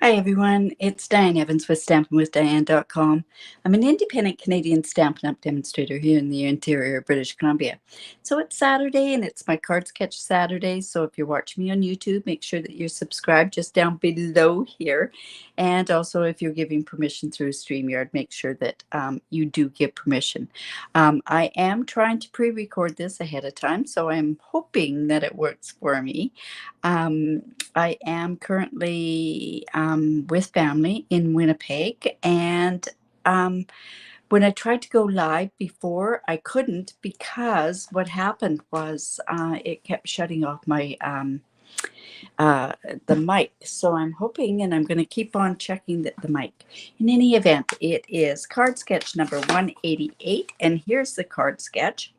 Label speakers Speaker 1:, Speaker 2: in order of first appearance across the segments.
Speaker 1: Hi everyone, it's Diane Evans with stampinwithdiane.com. I'm an independent Canadian Stampin' Up demonstrator here in the interior of British Columbia. So it's Saturday and it's my card sketch Saturday. So if you're watching me on YouTube, make sure that you're subscribed just down below here. And also if you're giving permission through StreamYard, make sure that you do give permission. I am trying to pre-record this ahead of time, so I'm hoping that it works for me. I am currently with family in Winnipeg, and when I tried to go live before, I couldn't because what happened was it kept shutting off my uh, the mic. So I'm hoping, and I'm going to keep on checking the mic. In any event, it is card sketch number 188, and here's the card sketch.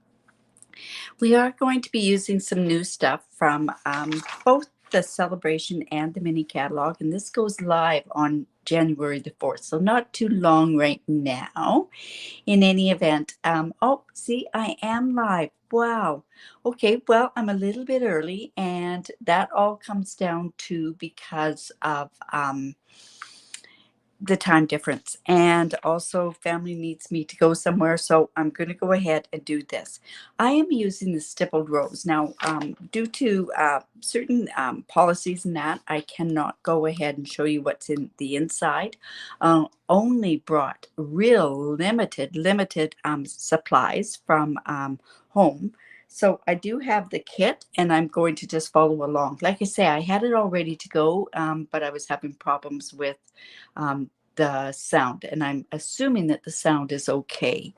Speaker 1: We are going to be using some new stuff from both the celebration and the mini catalog, and this goes live on January the 4th, so not too long right now. In any event, oh, see, I am live. Wow. Okay, well, I'm a little bit early, and that all comes down to because of the time difference, and also family needs me to go somewhere, so I'm going to go ahead and do this. I am using the stippled rose now. Due to certain policies and that, I cannot go ahead and show you what's in the inside. Only brought real limited supplies from home. So I do have the kit, and I'm going to just follow along. Like I say, I had it all ready to go, but I was having problems with the sound, and I'm assuming that the sound is okay.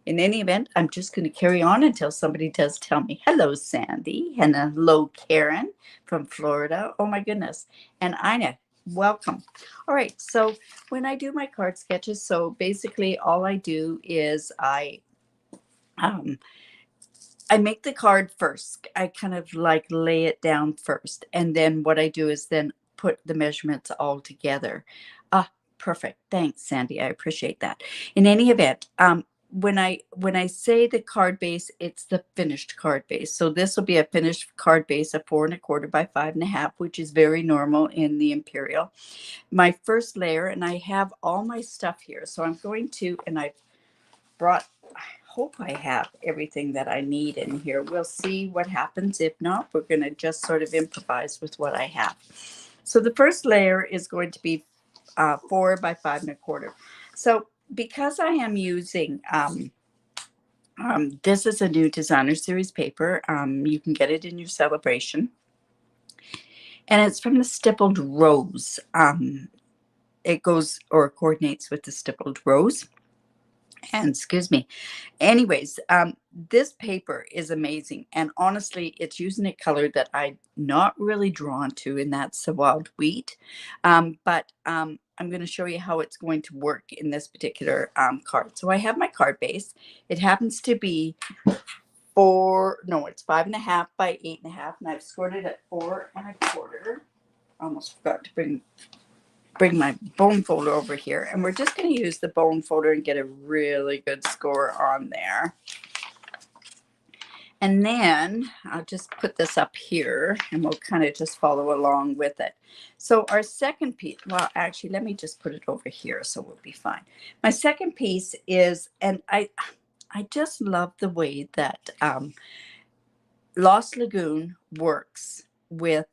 Speaker 1: In any event, I'm just going to carry on until somebody does tell me. Hello, Sandy, and hello, Karen from Florida. Oh my goodness. And Ina, welcome. All right, so when I do my card sketches, so basically all I do is um, I make the card first. I kind of like lay it down first. And then what I do is then put the measurements all together. Ah, perfect. Thanks, Sandy. I appreciate that. In any event, when I say the card base, it's the finished card base. So this will be a finished card base of 4¼ by 5½, which is very normal in the Imperial. My first layer, and I have all my stuff here. So I'm going to, and I've brought, I hope I have everything that I need in here. We'll see what happens. If not, we're going to just sort of improvise with what I have. So the first layer is going to be 4 by 5¼ So because I am using this is a new designer series paper, you can get it in your celebration, and it's from the Stippled Rose. It goes or coordinates with the Stippled Rose. And excuse me. Anyways, this paper is amazing. And honestly, it's using a color that I'm not really drawn to, and that's the wild wheat. But I'm going to show you how it's going to work in this particular card. So I have my card base. It happens to be it's 5½ by 8½. And I've scored it at 4¼ Almost forgot to bring my bone folder over here, and we're just going to use the bone folder and get a really good score on there. And then I'll just put this up here, and we'll kind of just follow along with it. So our second piece, well, actually, let me just put it over here so we'll be fine. My second piece is, and I just love the way that Lost Lagoon works with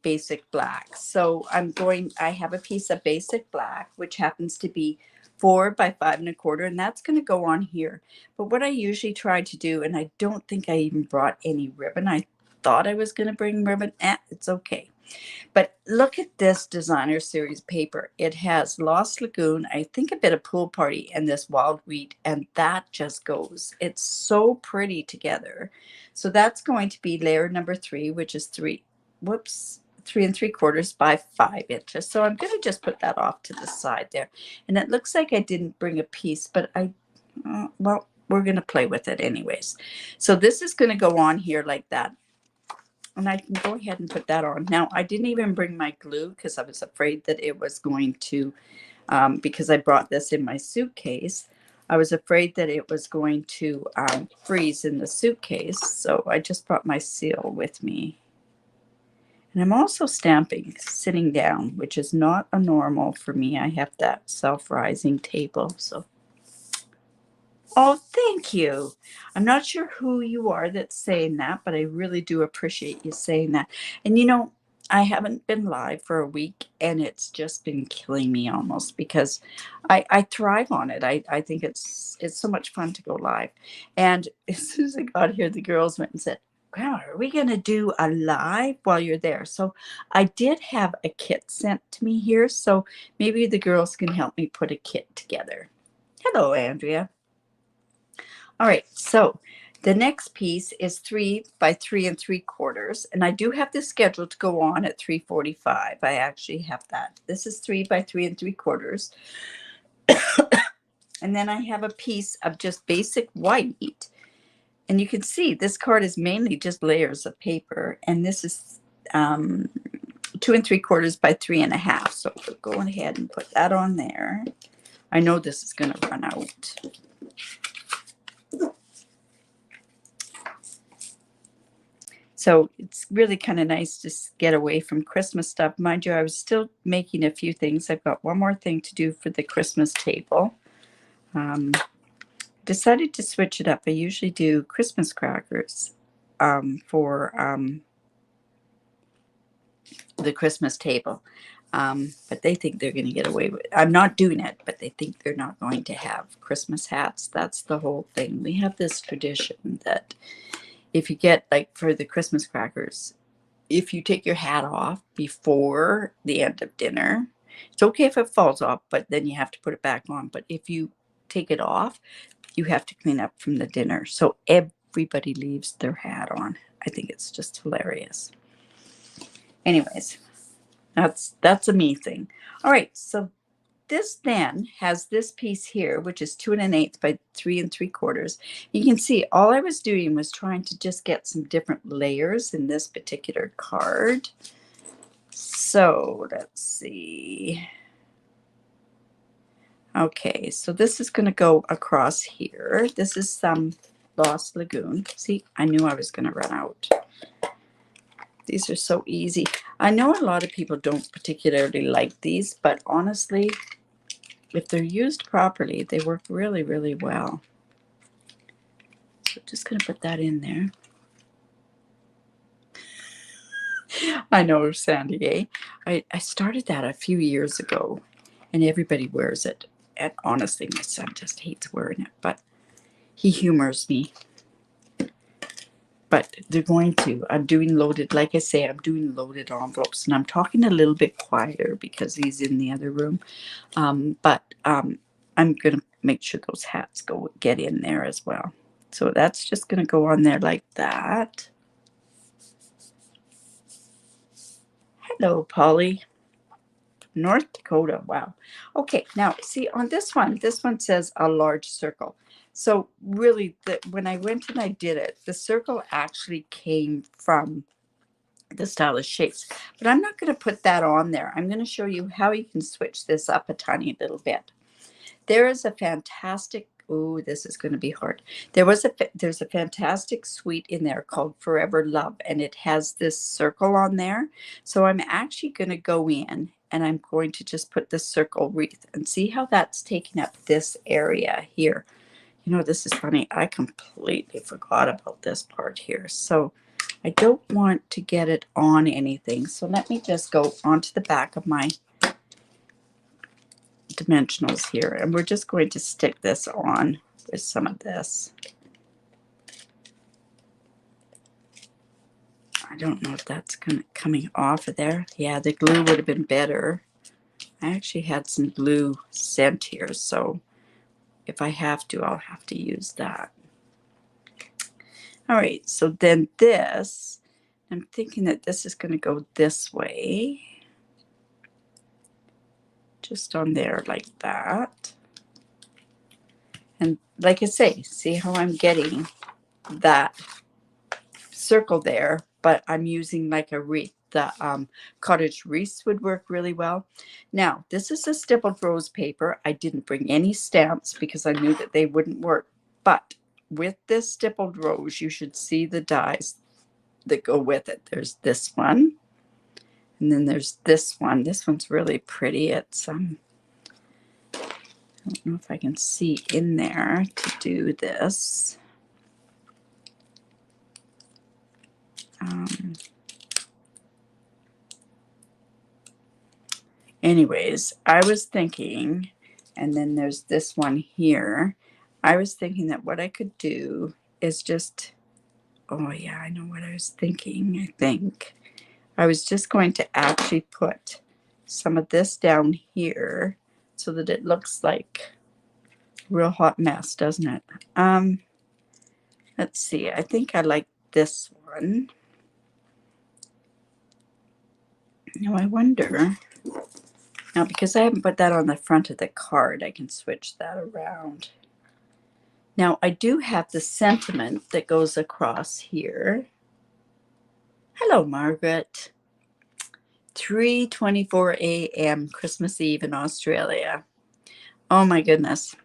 Speaker 1: basic black. So I have a piece of basic black, which happens to be 4 by 5¼ and that's going to go on here. But what I usually try to do, and I don't think I even brought any ribbon. I thought I was going to bring ribbon. It's okay. But look at this designer series paper. It has Lost Lagoon, I think a bit of Pool Party, and this wild wheat, and that just goes. It's so pretty together. So that's going to be layer number 3, which is 3¾ by 5 inches. So I'm going to just put that off to the side there. And it looks like I didn't bring a piece, but well, we're going to play with it anyways. So this is going to go on here like that. And I can go ahead and put that on. Now, I didn't even bring my glue because I was afraid that it was going to, because I brought this in my suitcase, I was afraid that it was going to freeze in the suitcase. So I just brought my seal with me. And I'm also stamping sitting down, which is not a normal for me. I have that self-rising table. So, oh, thank you. I'm not sure who you are that's saying that, but I really do appreciate you saying that. And I haven't been live for a week, and it's just been killing me almost because I thrive on it. I think it's so much fun to go live. And as soon as I got here, the girls went and said, "Wow, are we going to do a live while you're there?" So I did have a kit sent to me here, so maybe the girls can help me put a kit together. Hello, Andrea. All right, so the next piece is 3 by 3 3/4, and I do have this scheduled to go on at 3:45. I actually have that. This is 3 by 3 3/4, and then I have a piece of just basic white, and you can see this card is mainly just layers of paper, and this is 2 3/4 by 3.5. So we'll go ahead and put that on there. I know this is going to run out. So it's really kind of nice to get away from Christmas stuff. Mind you, I was still making a few things. I've got one more thing to do for the Christmas table. Decided to switch it up. I usually do Christmas crackers for the Christmas table. But they think they're going to get away with it. I'm not doing it, but they think they're not going to have Christmas hats. That's the whole thing. We have this tradition that if you get, like for the Christmas crackers, if you take your hat off before the end of dinner, it's okay if it falls off, but then you have to put it back on. But if you take it off, you have to clean up from the dinner. So everybody leaves their hat on. I think it's just hilarious. Anyways, that's a me thing. All right, so this then has this piece here, which is 2 1/8 by 3 3/4. You can see all I was doing was trying to just get some different layers in this particular card. So let's see. Okay, so this is going to go across here. This is some Lost Lagoon. See, I knew I was going to run out. These are so easy. I know a lot of people don't particularly like these, but honestly, if they're used properly, they work really, really well. So just going to put that in there. I know, Sandy, eh? I started that a few years ago, and everybody wears it. And honestly, my son just hates wearing it, but he humors me. But they're going to. I'm doing loaded, like I say, I'm doing loaded envelopes, and I'm talking a little bit quieter because he's in the other room. But I'm going to make sure those hats get in there as well. So that's just going to go on there like that. Hello, Polly. North Dakota. Wow. Okay, now see on this one says a large circle. So really, when I went and I did it, the circle actually came from the stylish shapes. But I'm not going to put that on there. I'm going to show you how you can switch this up a tiny little bit. There is a fantastic, oh, this is going to be hard. There's a fantastic suite in there called Forever Love, and it has this circle on there. So I'm actually going to go in and I'm going to just put this circle wreath and see how that's taking up this area here. This is funny. I completely forgot about this part here. So I don't want to get it on anything. So let me just go onto the back of my dimensionals here, and we're just going to stick this on with some of this. I don't know if that's coming off of there. Yeah, the glue would have been better. I actually had some glue sent here, so if I have to, I'll have to use that. All right, so then this, I'm thinking that this is going to go this way. Just on there like that. And like I say, see how I'm getting that circle there, but I'm using like a wreath. The cottage wreaths would work really well. Now, this is a stippled rose paper. I didn't bring any stamps because I knew that they wouldn't work. But with this stippled rose, you should see the dies that go with it. There's this one. And then there's this one. This one's really pretty. It's I don't know if I can see in there to do this. Anyways, I was thinking, and then there's this one here. I was thinking that what I could do is just, oh yeah, I know what I was thinking, I think. I was just going to actually put some of this down here so that it looks like a real hot mess, doesn't it? Let's see, I think I like this one. Now I wonder, now because I haven't put that on the front of the card, I can switch that around. Now I do have the sentiment that goes across here. Hello, Margaret. 3:24 a.m. Christmas Eve in Australia. Oh my goodness.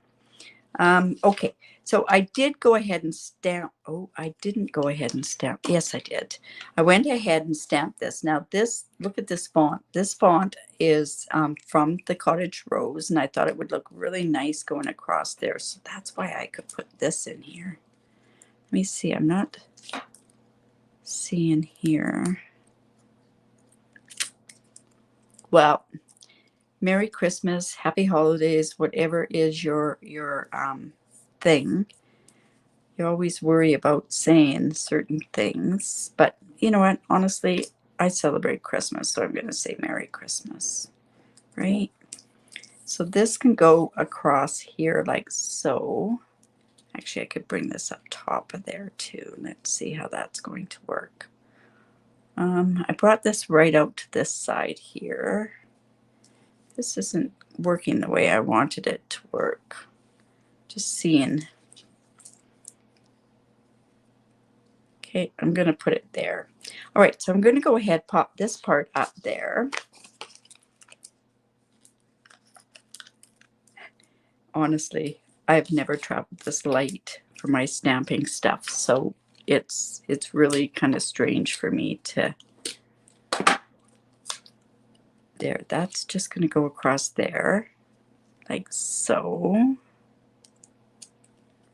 Speaker 1: Okay, so I did go ahead and stamp. Oh, I didn't go ahead and stamp. Yes, I did. I went ahead and stamped this. Now this, look at this font. This font is from the Cottage Rose, and I thought it would look really nice going across there. So that's why I could put this in here. Let me see. I'm not seeing here. Well, Merry Christmas, Happy Holidays, whatever is your thing. You always worry about saying certain things, but you know what? Honestly, I celebrate Christmas, so I'm going to say Merry Christmas, right? So this can go across here like so. Actually, I could bring this up top of there too. Let's see how that's going to work. I brought this right out to this side here. This isn't working the way I wanted it to work. Just seeing. Okay, I'm going to put it there. All right, so I'm going to go ahead, pop this part up there. Honestly, I've never traveled this light for my stamping stuff, so it's really kind of strange for me to. There, that's just going to go across there, like so.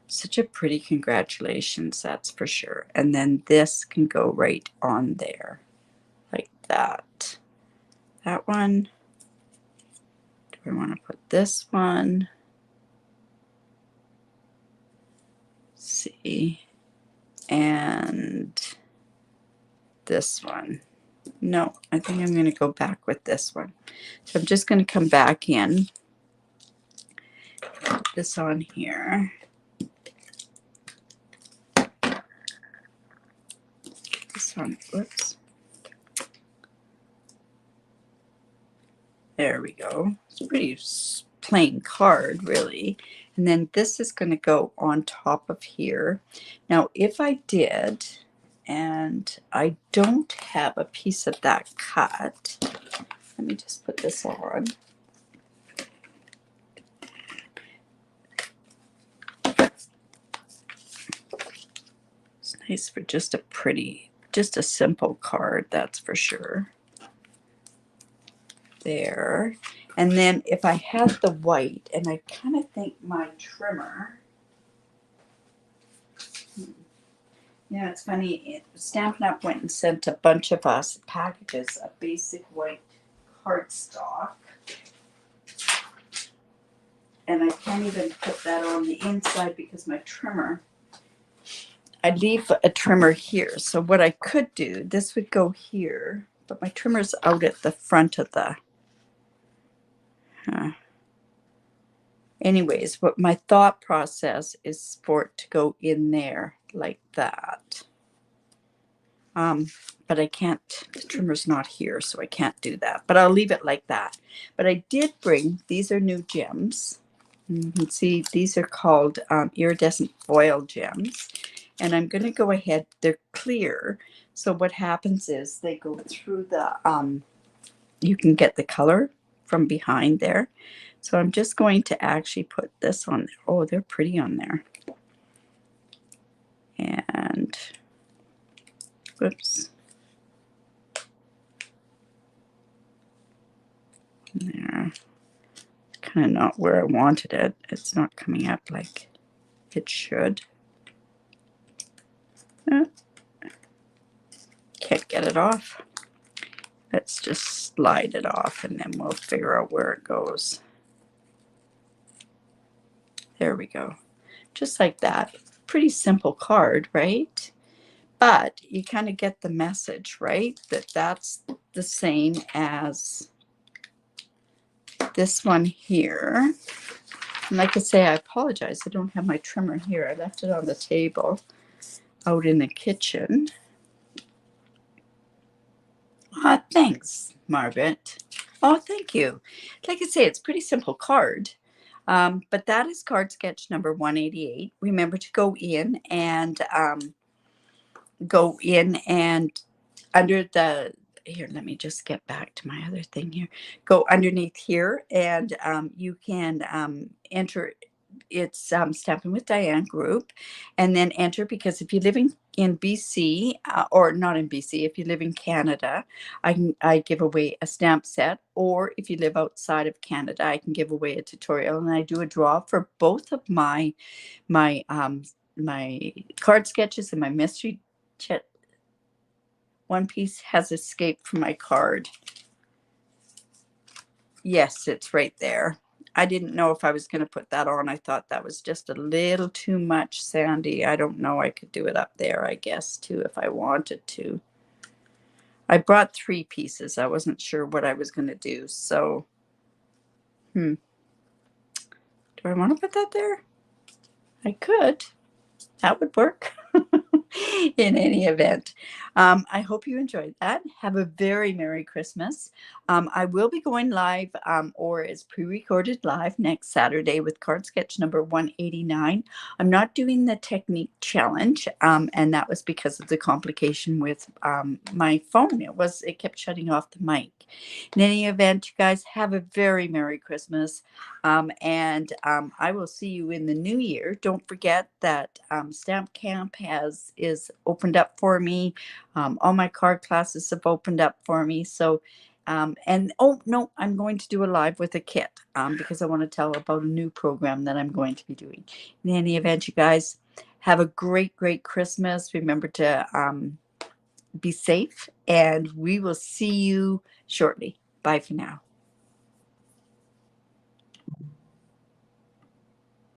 Speaker 1: Such a pretty congratulations, that's for sure. And then this can go right on there, like that. That one. Do I want to put this one? Let's see. And this one. No, I think I'm going to go back with this one. So I'm just going to come back in. Put this on here. This one, whoops. There we go. It's a pretty plain card, really. And then this is going to go on top of here. Now, if I did, and I don't have a piece of that cut, let me just put this on. It's nice for just a pretty, just a simple card, that's for sure. There. And then if I had the white, and I kind of think my trimmer, yeah, it's funny, Stampin' Up went and sent a bunch of us packages of basic white cardstock. And I can't even put that on the inside because my trimmer, I leave a trimmer here. So what I could do, this would go here, but my trimmer's out at the front of the, anyways, what my thought process is for it to go in there like that. But I can't, the trimmer's not here, so I can't do that. But I'll leave it like that. But I did bring, these are new gems. You can see these are called iridescent foil gems. And I'm going to go ahead, they're clear. So what happens is they go through the, you can get the color from behind there. So I'm just going to actually put this on there. Oh, they're pretty on there. And, whoops. There. Kind of not where I wanted it. It's not coming up like it should. Can't get it off. Let's just slide it off and then we'll figure out where it goes. There we go. Just like that. Pretty simple card, right? But you kind of get the message, right? That that's the same as this one here. And like I say, I apologize. I don't have my trimmer here. I left it on the table out in the kitchen. Thanks, Margaret. Oh, thank you. Like I say, it's a pretty simple card. But that is card sketch number 188. Remember to go in and under the, here, let me just get back to my other thing here. Go underneath here and you can enter, it's Stampin' with Diane group, and then enter, because if you live in BC, or not in BC, if you live in Canada, I give away a stamp set, or if you live outside of Canada, I can give away a tutorial, and I do a draw for both of my card sketches and my mystery chit. One piece has escaped from my card. Yes, it's right there. I didn't know if I was going to put that on. I thought that was just a little too much, Sandy. I don't know. I could do it up there, I guess, too, if I wanted to. I brought 3 pieces. I wasn't sure what I was going to do. So, do I want to put that there? I could. That would work. In any event, I hope you enjoyed that. Have a very Merry Christmas. I will be going live, or is pre-recorded live, next Saturday with card sketch number 189. I'm not doing the technique challenge, and that was because of the complication with my phone. It kept shutting off the mic. In any event, you guys have a very Merry Christmas, and I will see you in the new year. Don't forget that Stamp Camp is opened up for me. All my card classes have opened up for me. So, and oh no, I'm going to do a live with a kit because I want to tell about a new program that I'm going to be doing. In any event, you guys have a great, great Christmas. Remember to be safe, and we will see you shortly. Bye for now.